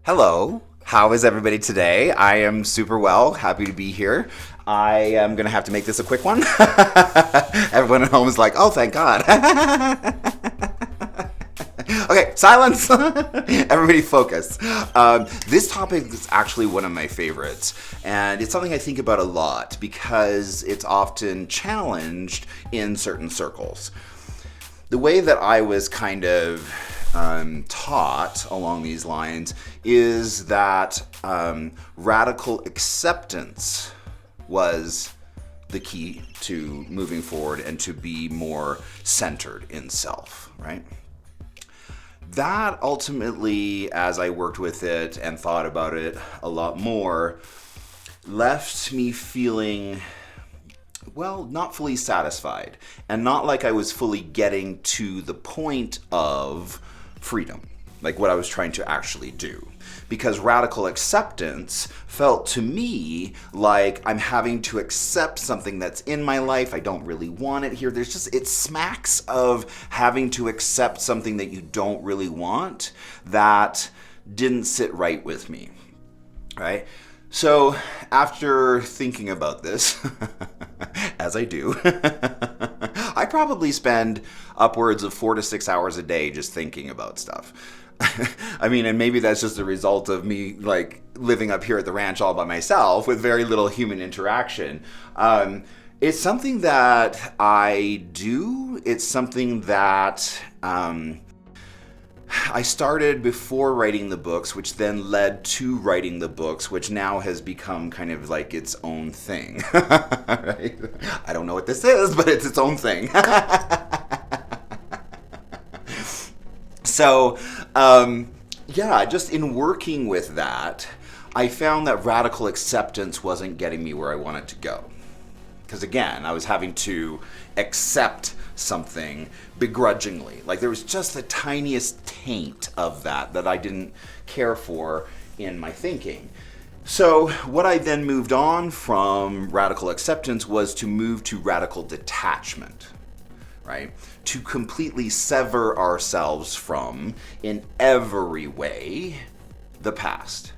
Hello. How is everybody today? I am super well. Happy to be here. I am going to have to make this a quick one. Everyone at home is like, oh, thank God. Okay, silence. Everybody focus. This topic is actually one of my favorites, and it's something I think about a lot because it's often challenged in certain circles. The way that I was kind of taught along these lines is that radical acceptance was the key to moving forward and to be more centered in self, right? That ultimately, as I worked with it and thought about it a lot more, left me feeling, well, not fully satisfied and not like I was fully getting to the point of freedom, like what I was trying to actually do. Because radical acceptance felt to me like I'm having to accept something that's in my life. I don't really want it here. It smacks of having to accept something that you don't really want that didn't sit right with me, right? So after thinking about this, as I do, I probably spend upwards of 4 to 6 hours a day just thinking about stuff. I mean, and maybe that's just a result of me like living up here at the ranch all by myself with very little human interaction. It's something that I do. It's something that I started before writing the books, which then led to writing the books, which now has become kind of like its own thing. Right? I don't know what this is, but it's its own thing. So, yeah, just in working with that, I found that radical acceptance wasn't getting me where I wanted to go. Because again, I was having to accept something begrudgingly. Like there was just the tiniest taint of that I didn't care for in my thinking. So what I then moved on from radical acceptance was to move to radical detachment, right? To completely sever ourselves from, in every way, the past.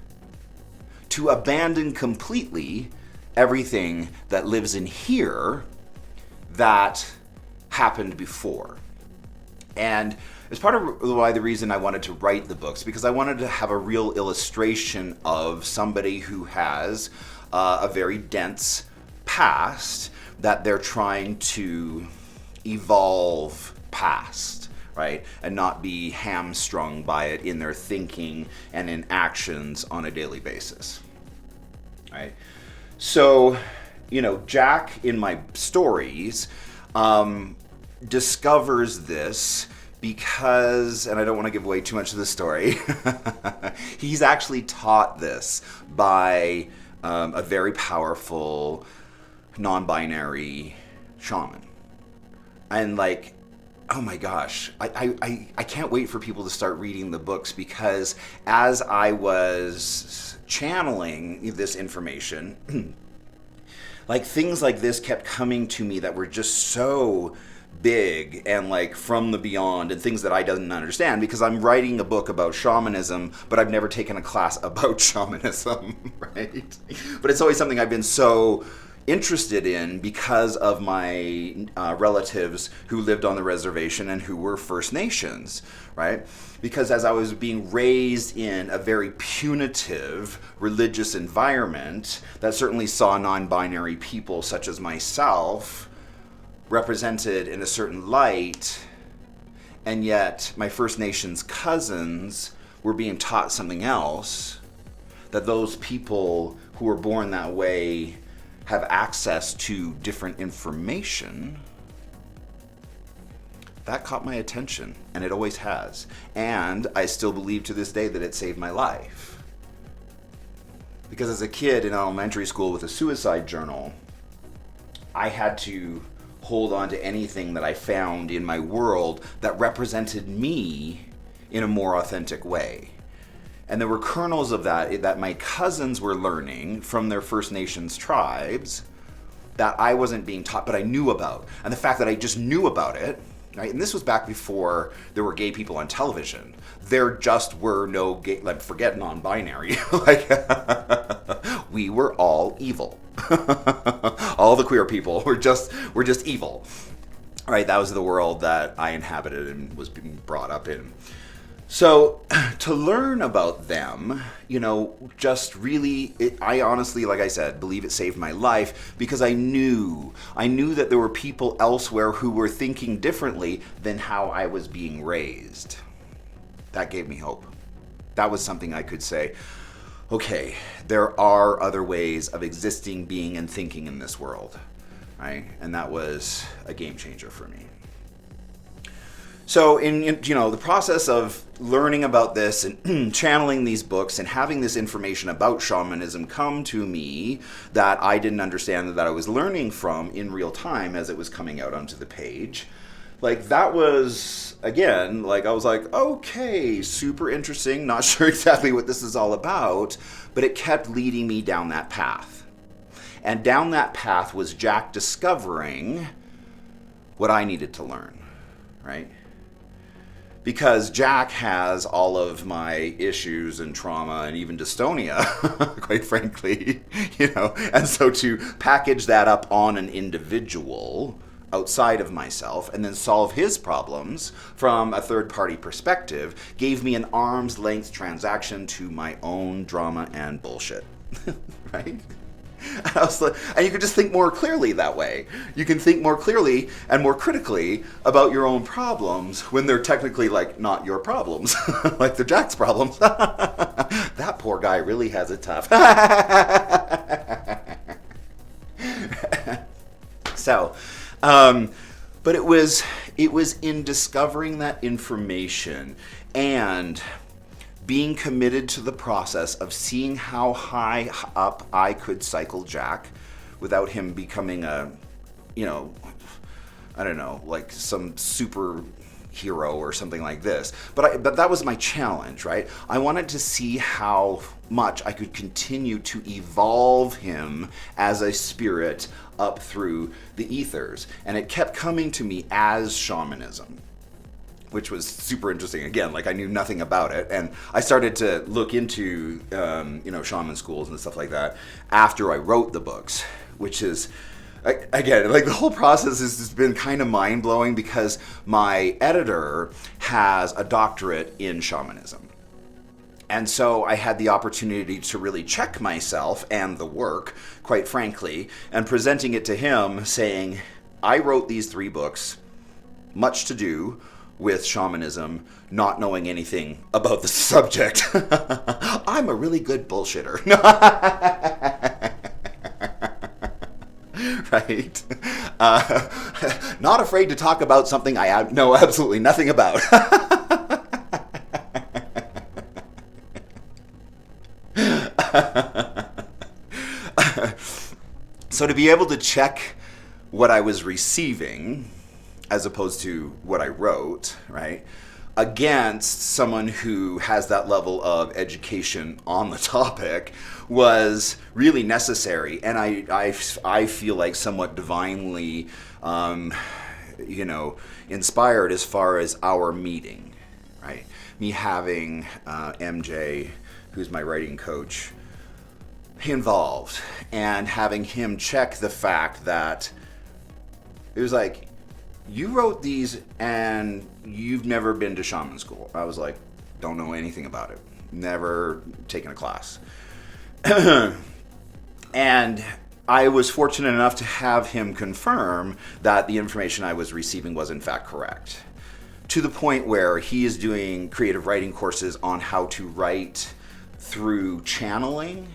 To abandon completely everything that lives in here that happened before. And it's part of why the reason I wanted to write the books, because I wanted to have a real illustration of somebody who has a very dense past that they're trying to evolve past, right? And not be hamstrung by it in their thinking and in actions on a daily basis, right? So, Jack in my stories discovers this because, and I don't want to give away too much of the story, he's actually taught this by a very powerful non-binary shaman. And like, oh my gosh, I can't wait for people to start reading the books, because as I was channeling this information, like things like this kept coming to me that were just so big and like from the beyond, and things that I didn't understand because I'm writing a book about shamanism, but I've never taken a class about shamanism, right? But it's always something I've been so interested in because of my relatives who lived on the reservation and who were First Nations, right? Because as I was being raised in a very punitive religious environment that certainly saw non-binary people such as myself represented in a certain light, and yet my First Nations cousins were being taught something else, that those people who were born that way have access to different information, that caught my attention, and it always has. And I still believe to this day that it saved my life. Because as a kid in elementary school with a suicide journal, I had to hold on to anything that I found in my world that represented me in a more authentic way. And there were kernels of that my cousins were learning from their First Nations tribes that I wasn't being taught, but I knew about. And the fact that I just knew about it right? And this was back before there were gay people on television. There just were no gay, like, forget non-binary. Like, we were all evil. All the queer people were just evil. Right? That was the world that I inhabited and was being brought up in. So to learn about them, just really, I honestly, like I said, believe it saved my life, because I knew that there were people elsewhere who were thinking differently than how I was being raised. That gave me hope. That was something I could say, okay, there are other ways of existing, being, and thinking in this world, right? And that was a game changer for me. So in the process of learning about this and channeling these books and having this information about shamanism come to me that I didn't understand, that I was learning from in real time as it was coming out onto the page, like, that was, again, like, I was like, okay, super interesting, not sure exactly what this is all about, but it kept leading me down that path. And down that path was Jack discovering what I needed to learn, right? Because Jack has all of my issues and trauma and even dystonia, quite frankly, and so to package that up on an individual outside of myself and then solve his problems from a third-party perspective gave me an arm's length transaction to my own drama and bullshit, right? And I was like, and you can just think more clearly that way. You can think more clearly and more critically about your own problems when they're technically, like, not your problems, like they're Jack's problems. That poor guy really has it tough. So, but it was in discovering that information and being committed to the process of seeing how high up I could cycle Jack without him becoming a, I don't know, like some super hero or something like this. But that was my challenge, right? I wanted to see how much I could continue to evolve him as a spirit up through the ethers. And it kept coming to me as shamanism, which was super interesting. Again, like, I knew nothing about it, and I started to look into, shaman schools and stuff like that after I wrote the books, which is, again, like, the whole process has just been kind of mind-blowing because my editor has a doctorate in shamanism. And so I had the opportunity to really check myself and the work, quite frankly, and presenting it to him saying, I wrote these 3 books, much to do with shamanism, not knowing anything about the subject. I'm a really good bullshitter. Right? Not afraid to talk about something I know absolutely nothing about. So to be able to check what I was receiving as opposed to what I wrote, right, against someone who has that level of education on the topic was really necessary. And I feel like somewhat divinely, inspired as far as our meeting, right? Me having MJ, who's my writing coach, involved, and having him check the fact that it was like, you wrote these and you've never been to shaman school. I was like, don't know anything about it. Never taken a class. And I was fortunate enough to have him confirm that the information I was receiving was in fact correct. To the point where he is doing creative writing courses on how to write through channeling.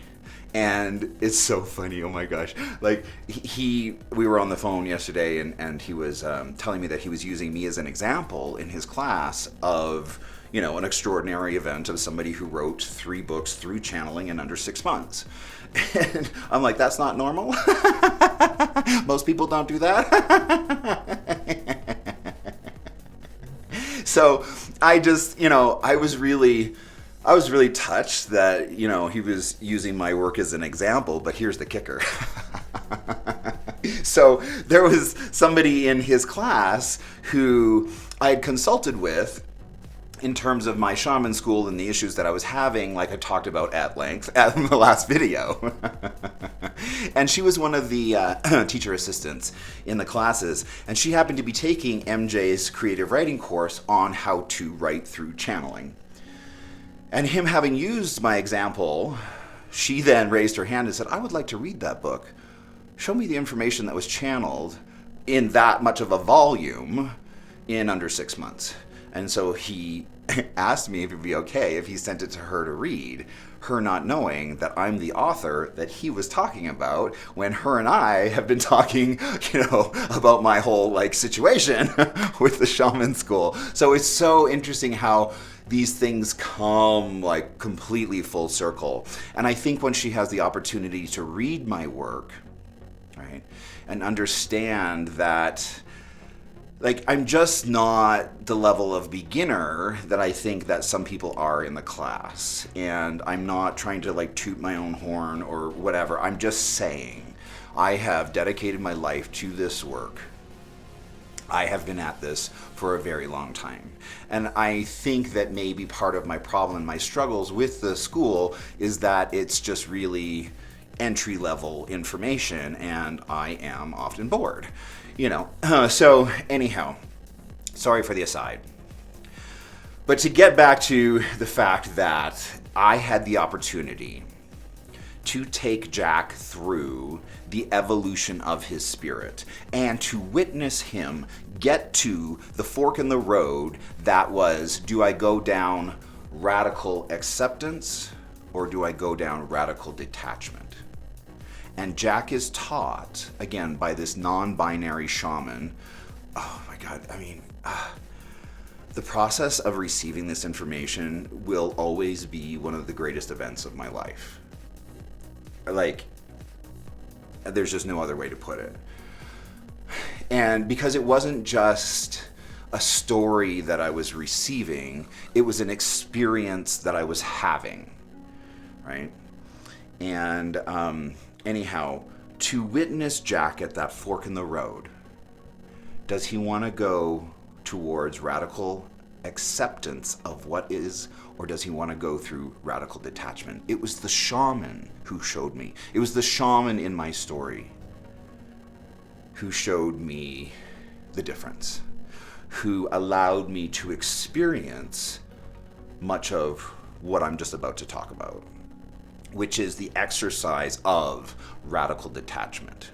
And it's so funny, oh my gosh. Like, we were on the phone yesterday and he was telling me that he was using me as an example in his class of, an extraordinary event of somebody who wrote 3 books through channeling in under 6 months. And I'm like, that's not normal? Most people don't do that? So I just, I was really touched that, he was using my work as an example, but here's the kicker. So there was somebody in his class who I had consulted with in terms of my shaman school and the issues that I was having, like I talked about at length in the last video. And she was one of the teacher assistants in the classes, and she happened to be taking MJ's creative writing course on how to write through channeling. And him having used my example, she then raised her hand and said, I would like to read that book. Show me the information that was channeled in that much of a volume in under 6 months. And so he asked me if it would be okay if he sent it to her to read, her not knowing that I'm the author that he was talking about when her and I have been talking, about my whole situation with the shaman school. So it's so interesting how these things come completely full circle. And I think when she has the opportunity to read my work, right, and understand that I'm just not the level of beginner that I think that some people are in the class. And I'm not trying to toot my own horn or whatever. I'm just saying I have dedicated my life to this work. I have been at this for a very long time. And I think that maybe part of my problem and my struggles with the school is that it's just really entry-level information, and I am often bored. So anyhow, sorry for the aside. But to get back to the fact that I had the opportunity to take Jack through the evolution of his spirit and to witness him get to the fork in the road that was, do I go down radical acceptance or do I go down radical detachment? And Jack is taught, again, by this non-binary shaman. Oh my God, the process of receiving this information will always be one of the greatest events of my life. There's just no other way to put it. And because it wasn't just a story that I was receiving, it was an experience that I was having, right? And anyhow, to witness Jack at that fork in the road, does he want to go towards radical acceptance of what is, or does he want to go through radical detachment? It was the shaman who showed me. It was the shaman in my story who showed me the difference, who allowed me to experience much of what I'm just about to talk about, which is the exercise of radical detachment.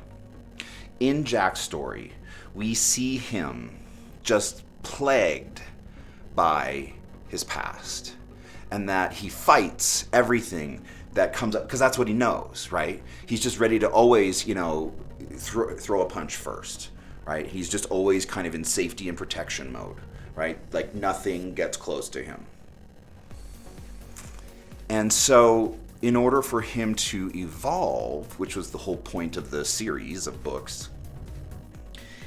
In Jack's story, we see him just plagued by his past, and that he fights everything that comes up, because that's what he knows, right? He's just ready to always, throw a punch first, right? He's just always kind of in safety and protection mode, right? Nothing gets close to him. And so in order for him to evolve, which was the whole point of the series of books,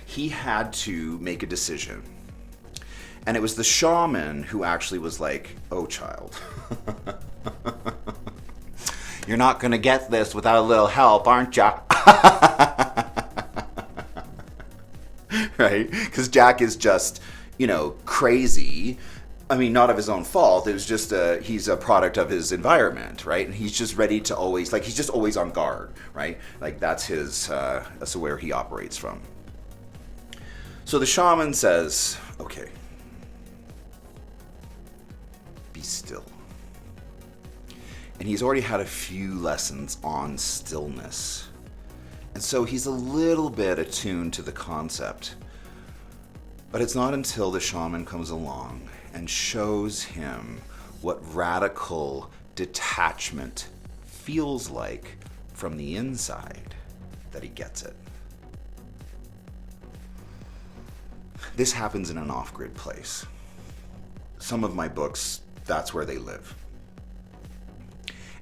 he had to make a decision. And it was the shaman who actually was like, oh, child, you're not going to get this without a little help, aren't ya? Right? Because Jack is just, crazy. Not of his own fault. It was just he's a product of his environment, right? And he's just ready to always, he's just always on guard, right? That's where he operates from. So the shaman says, okay, be still. And he's already had a few lessons on stillness. And so he's a little bit attuned to the concept. But it's not until the shaman comes along and shows him what radical detachment feels like from the inside that he gets it. This happens in an off-grid place. Some of my books, that's where they live.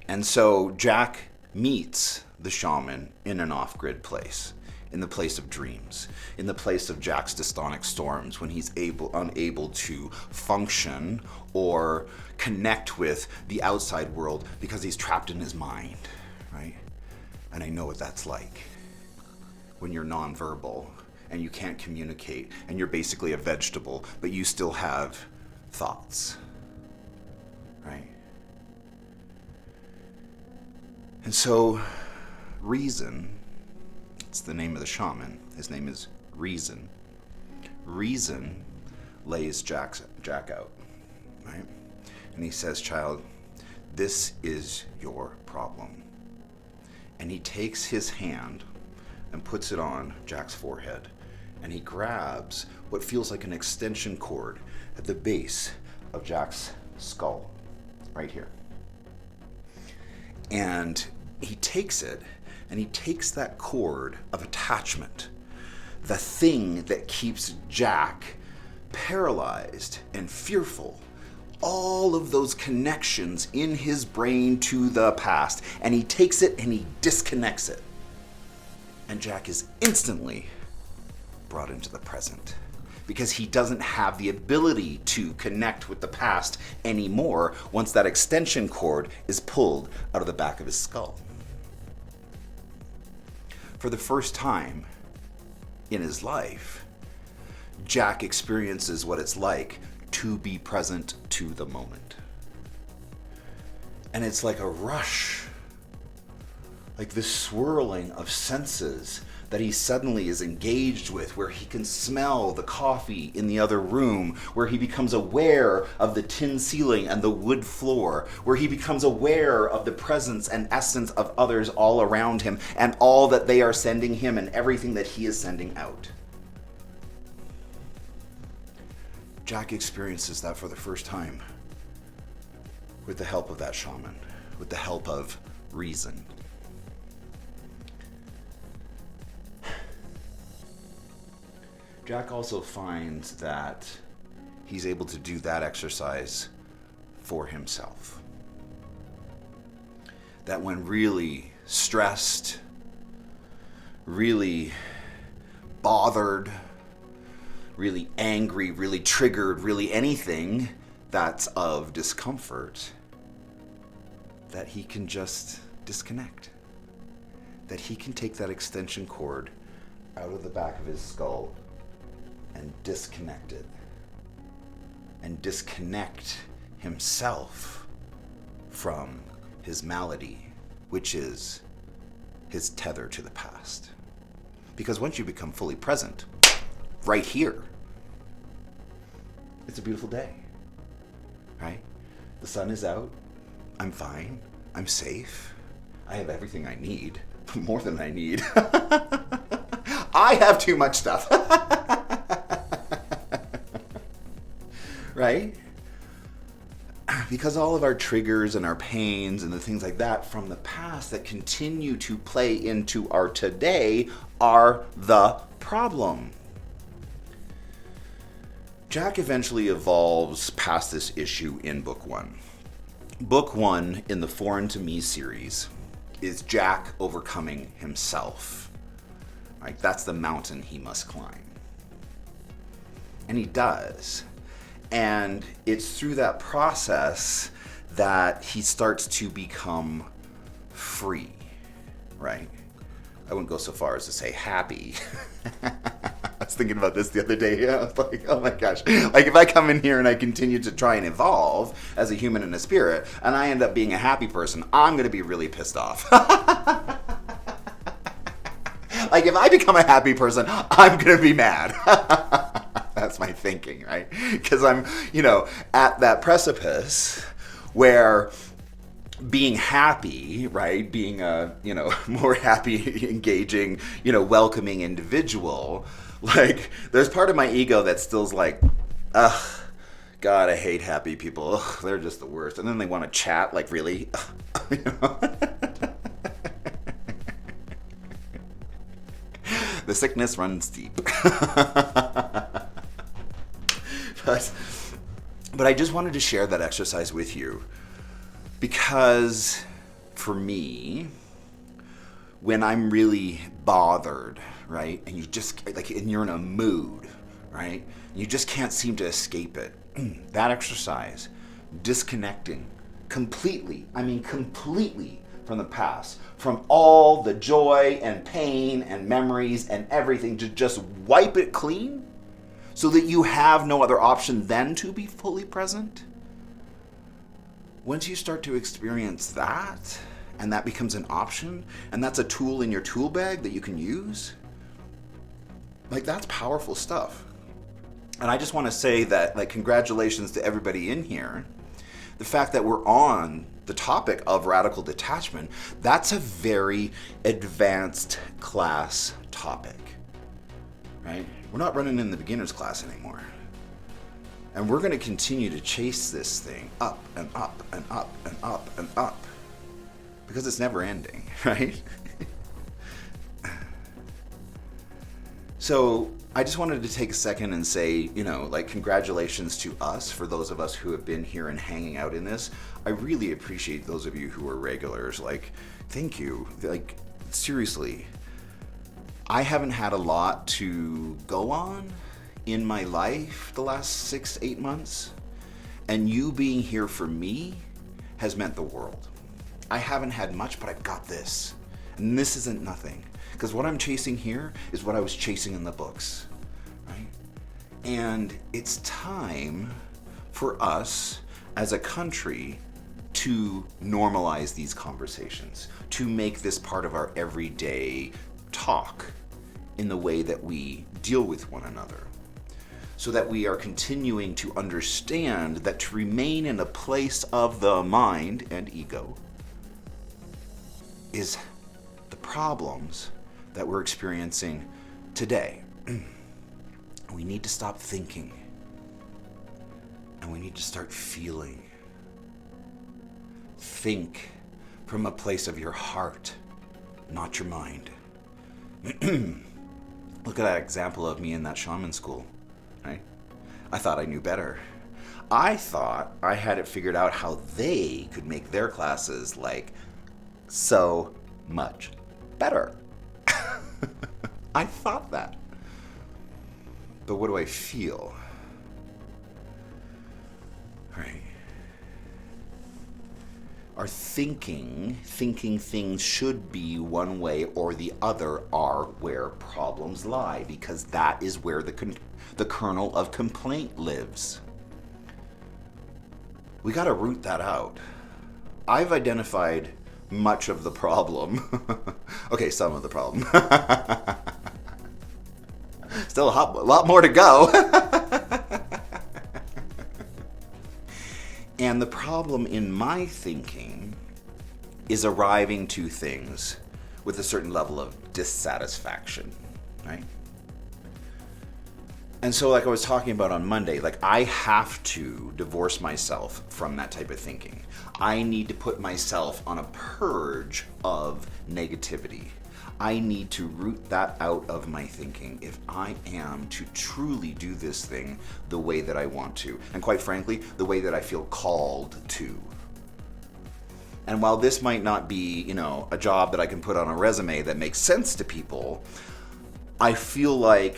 And so Jack meets the shaman in an off-grid place, in the place of dreams, in the place of Jack's dystonic storms, when he's unable to function or connect with the outside world because he's trapped in his mind, right? And I know what that's like. when you're nonverbal and you can't communicate and you're basically a vegetable, but you still have thoughts, right? And so Reason, it's the name of the shaman. His name is Reason. Reason lays Jack out, right? And he says, child, this is your problem. And he takes his hand and puts it on Jack's forehead. And he grabs what feels like an extension cord at the base of Jack's skull, right here. And he takes it, and he takes that cord of attachment, the thing that keeps Jack paralyzed and fearful, all of those connections in his brain to the past, and he takes it and he disconnects it. And Jack is instantly brought into the present because he doesn't have the ability to connect with the past anymore once that extension cord is pulled out of the back of his skull. For the first time in his life, Jack experiences what it's like to be present to the moment. And it's like a rush, like this swirling of senses that he suddenly is engaged with, where he can smell the coffee in the other room, where he becomes aware of the tin ceiling and the wood floor, where he becomes aware of the presence and essence of others all around him and all that they are sending him and everything that he is sending out. Jack experiences that for the first time with the help of that shaman, with the help of Reason. Jack also finds that he's able to do that exercise for himself. That when really stressed, really bothered, really angry, really triggered, really anything that's of discomfort, that he can just disconnect. That he can take that extension cord out of the back of his skull and disconnect it. And disconnect himself from his malady, which is his tether to the past. Because once you become fully present, right here, it's a beautiful day, right? The sun is out, I'm fine, I'm safe, I have everything I need, more than I need. I have too much stuff. Right? Because all of our triggers and our pains and the things like that from the past that continue to play into our today are the problem. Jack eventually evolves past this issue in book one. Book one in the Foreign to Me series is Jack overcoming himself. Right? That's the mountain he must climb. And he does. And it's through that process that he starts to become free, right? I wouldn't go so far as to say happy. I was thinking about this the other day. I was like, oh my gosh. Like if I come in here and I continue to try and evolve as a human and a spirit, and I end up being a happy person, I'm going to be really pissed off. Like if I become a happy person, I'm going to be mad. That's my thinking, right? Because I'm, at that precipice where being happy, right? Being a, more happy, engaging, welcoming individual, like there's part of my ego that still's like, ugh, God, I hate happy people. Ugh, they're just the worst. And then they want to chat, like really, The sickness runs deep. But I just wanted to share that exercise with you because for me, when I'm really bothered, right, and and you're in a mood, right, you just can't seem to escape it, that exercise, disconnecting completely from the past, from all the joy and pain and memories and everything, to just wipe it clean so that you have no other option than to be fully present. Once you start to experience that, and that becomes an option, and that's a tool in your tool bag that you can use, like, that's powerful stuff. And I just want to say that, like, congratulations to everybody in here. The fact that we're on the topic of radical detachment, that's a very advanced class topic, right? We're not running in the beginner's class anymore. And we're going to continue to chase this thing up and up and up and up and up, because it's never ending, right? So I just wanted to take a second and say, like, congratulations to us, for those of us who have been here and hanging out in this. I really appreciate those of you who are regulars. Like, thank you. Like, seriously, I haven't had a lot to go on in my life the last 6-8 months, and you being here for me has meant the world. I haven't had much, but I've got this, and this isn't nothing, because what I'm chasing here is what I was chasing in the books, right? And it's time for us as a country to normalize these conversations, to make this part of our everyday talk in the way that we deal with one another, so that we are continuing to understand that to remain in a place of the mind and ego is the problems that we're experiencing today. We need to stop thinking, and we need to start feeling. Think from a place of your heart, not your mind. Look at that example of me in that shaman school, right? I thought I knew better. I thought I had it figured out how they could make their classes, like, so much better. I thought that. But what do I feel? Right. Our thinking things should be one way or the other are where problems lie, because that is where the kernel of complaint lives. We got to root that out. I've identified much of the problem. Okay, some of the problem. Still a lot more to go. And the problem in my thinking is arriving to things with a certain level of dissatisfaction, right? And so, like I was talking about on Monday, like, I have to divorce myself from that type of thinking. I need to put myself on a purge of negativity. I need to root that out of my thinking if I am to truly do this thing the way that I want to. And quite frankly, the way that I feel called to. And while this might not be, a job that I can put on a resume that makes sense to people, I feel like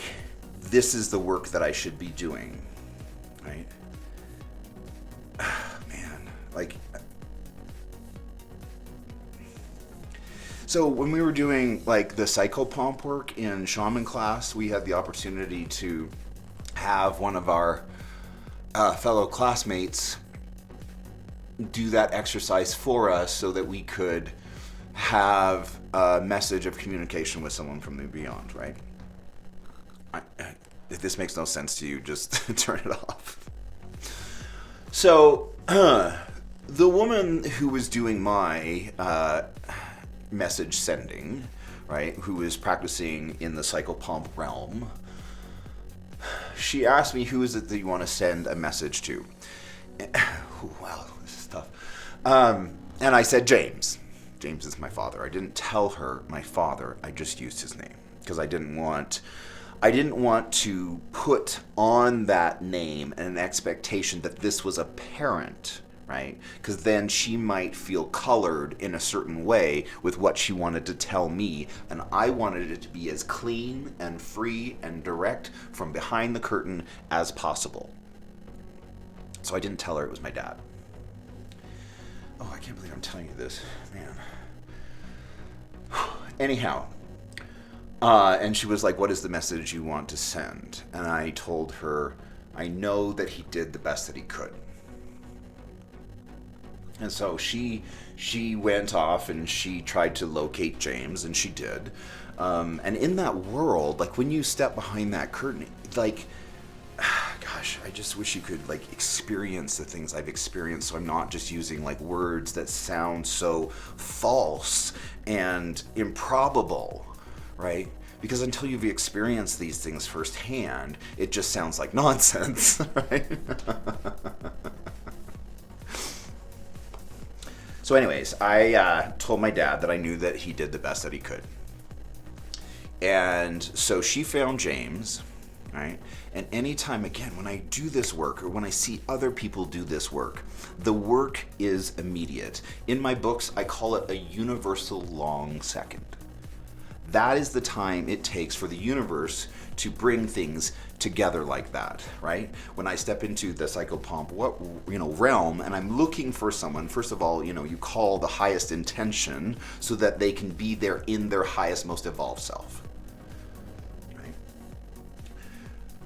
this is the work that I should be doing, right? Man, like... So when we were doing, like, the psychopomp work in shaman class, we had the opportunity to have one of our fellow classmates do that exercise for us so that we could have a message of communication with someone from the beyond, right? If this makes no sense to you, just turn it off. So the woman who was doing my message sending, right, who is practicing in the psychopomp realm, she asked me, who is it that you want to send a message to? Wow, this is tough. And I said James. James is my father. I didn't tell her my father. I just used his name because I didn't want to put on that name an expectation that this was a parent, right? Because then she might feel colored in a certain way with what she wanted to tell me, and I wanted it to be as clean and free and direct from behind the curtain as possible. So I didn't tell her it was my dad. Oh, I can't believe I'm telling you this, man. Anyhow, and she was like, what is the message you want to send? And I told her, I know that he did the best that he could. And so she went off and she tried to locate James, and she did. And in that world, like when you step behind that curtain, like, gosh, I just wish you could like experience the things I've experienced, so I'm not just using like words that sound so false and improbable, right? Because until you've experienced these things firsthand, it just sounds like nonsense, right? So anyways, I told my dad that I knew that he did the best that he could. And so she found James, right? And anytime, again, when I do this work or when I see other people do this work, the work is immediate. In my books, I call it a universal long second. That is the time it takes for the universe to bring things together like that, right? When I step into the psychopomp realm and I'm looking for someone, first of all, you call the highest intention so that they can be there in their highest, most evolved self. Right?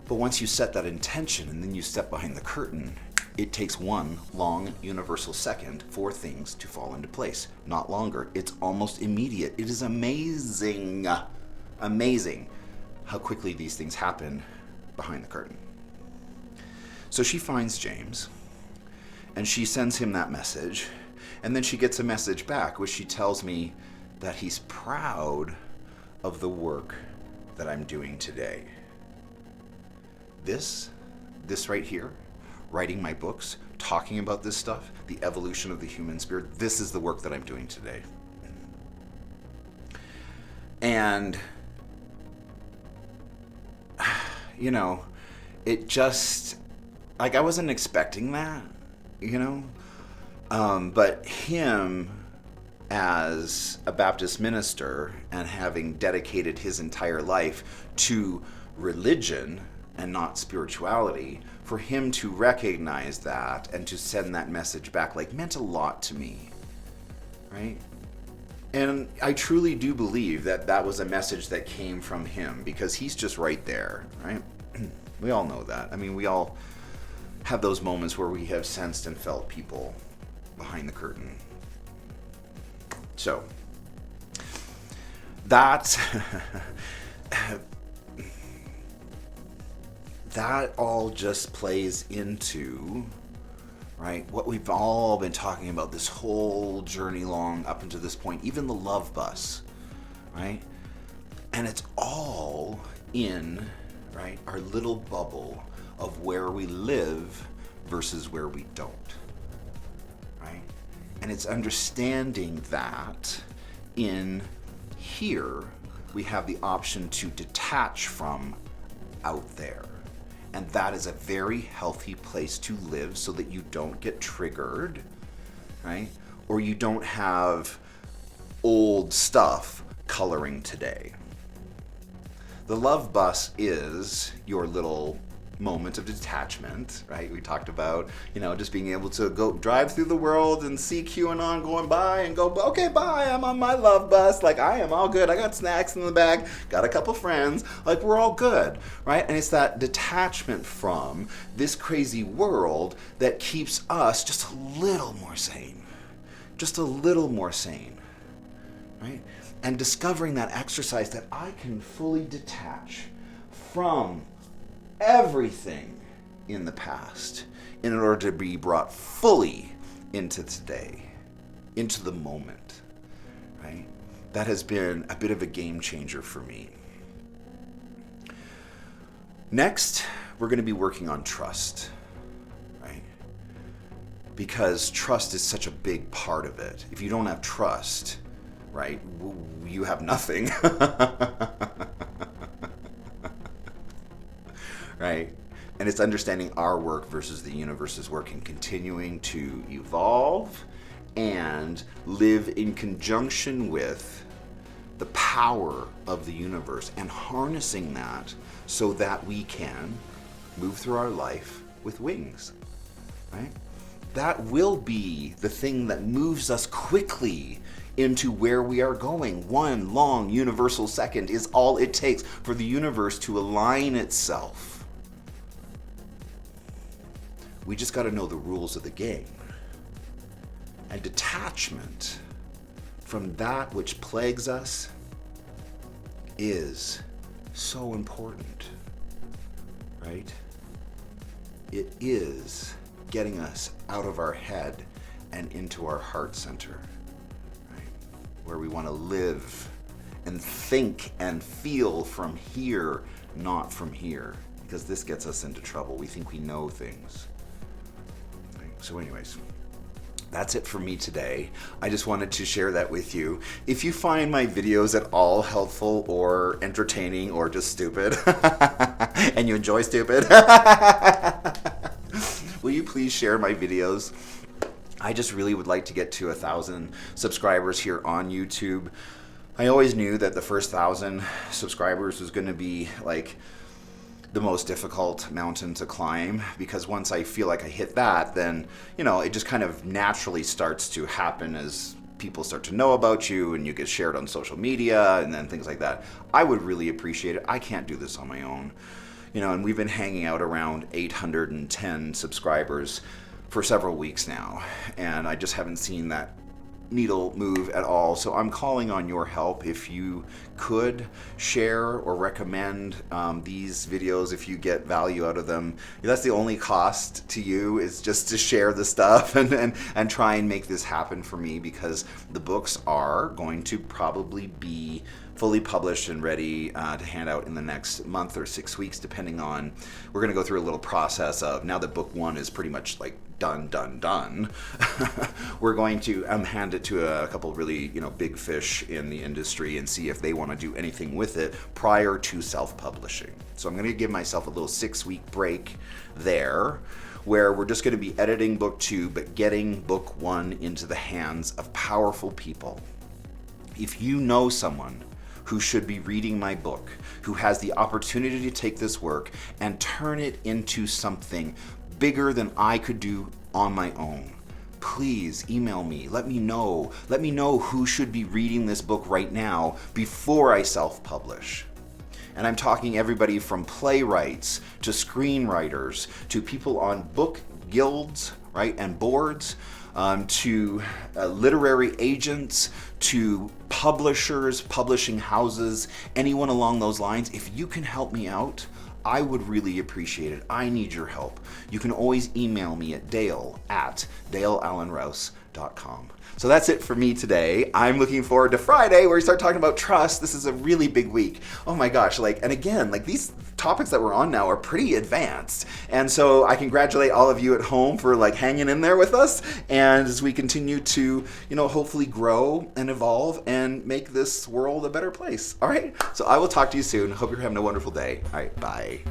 But once you set that intention and then you step behind the curtain, it takes one long universal second for things to fall into place. Not longer. It's almost immediate. It is amazing how quickly these things happen behind the curtain. So she finds James and she sends him that message, and then she gets a message back which she tells me that he's proud of the work that I'm doing today. This right here, writing my books, talking about this stuff, the evolution of the human spirit, this is the work that I'm doing today. And, it just, like, I wasn't expecting that, but him as a Baptist minister and having dedicated his entire life to religion and not spirituality, for him to recognize that and to send that message back, like, meant a lot to me, right? And I truly do believe that that was a message that came from him, because he's just right there, right? We all know that. I mean, we all have those moments where we have sensed and felt people behind the curtain. So, that all just plays into, right, what we've all been talking about this whole journey long up until this point, even the love bus, right? And it's all in, right, our little bubble of where we live versus where we don't, right? And it's understanding that in here we have the option to detach from out there. And that is a very healthy place to live so that you don't get triggered, right? Or you don't have old stuff coloring today. The love bus is your little moment of detachment, right? We talked about, just being able to go drive through the world and see QAnon going by and go, okay, bye, I'm on my love bus. Like, I am all good. I got snacks in the bag, got a couple friends. Like, we're all good, right? And it's that detachment from this crazy world that keeps us just a little more sane. Just a little more sane, right? And discovering that exercise that I can fully detach from everything in the past in order to be brought fully into today, into the moment, right? That has been a bit of a game changer for me. Next, we're going to be working on trust, right? Because trust is such a big part of it. If you don't have trust, right, you have nothing. Right? And it's understanding our work versus the universe's work and continuing to evolve and live in conjunction with the power of the universe and harnessing that so that we can move through our life with wings, right? That will be the thing that moves us quickly into where we are going. One long universal second is all it takes for the universe to align itself. We just got to know the rules of the game. And detachment from that which plagues us is so important, right? It is getting us out of our head and into our heart center, right? Where we want to live and think and feel from here, not from here, because this gets us into trouble. We think we know things. Right? So anyways, that's it for me today. I just wanted to share that with you. If you find my videos at all helpful or entertaining or just stupid, and you enjoy stupid, will you please share my videos? I just really would like to get to 1,000 subscribers here on YouTube. I always knew that the first 1,000 subscribers was going to be like the most difficult mountain to climb, because once I feel like I hit that, then, you know, it just kind of naturally starts to happen as people start to know about you and you get shared on social media and then things like that. I would really appreciate it. I can't do this on my own. You know, and we've been hanging out around 810 subscribers for several weeks now, and I just haven't seen that needle move at all. So I'm calling on your help. If you could share or recommend these videos, if you get value out of them, that's the only cost to you, is just to share the stuff and try and make this happen for me, because the books are going to probably be fully published and ready to hand out in the next month or 6 weeks, depending on, we're going to go through a little process of, now that book one is pretty much like done, we're going to hand it to a couple of really, big fish in the industry and see if they want to do anything with it prior to self-publishing. So I'm going to give myself a little 6-week break there, where we're just going to be editing book 2, but getting book 1 into the hands of powerful people. If you know someone who should be reading my book, who has the opportunity to take this work and turn it into something bigger than I could do on my own, please email me. Let me know. Let me know who should be reading this book right now before I self-publish. And I'm talking everybody from playwrights to screenwriters to people on book guilds, right, and boards, to literary agents, to publishers, publishing houses, anyone along those lines. If you can help me out, I would really appreciate it. I need your help. You can always email me at dale@daleallenrouse.com. So that's it for me today. I'm looking forward to Friday, where we start talking about trust. This is a really big week. Oh my gosh, and again, these topics that we're on now are pretty advanced. And so I congratulate all of you at home for hanging in there with us. And as we continue to, hopefully grow and evolve and make this world a better place. All right. So I will talk to you soon. Hope you're having a wonderful day. All right. Bye.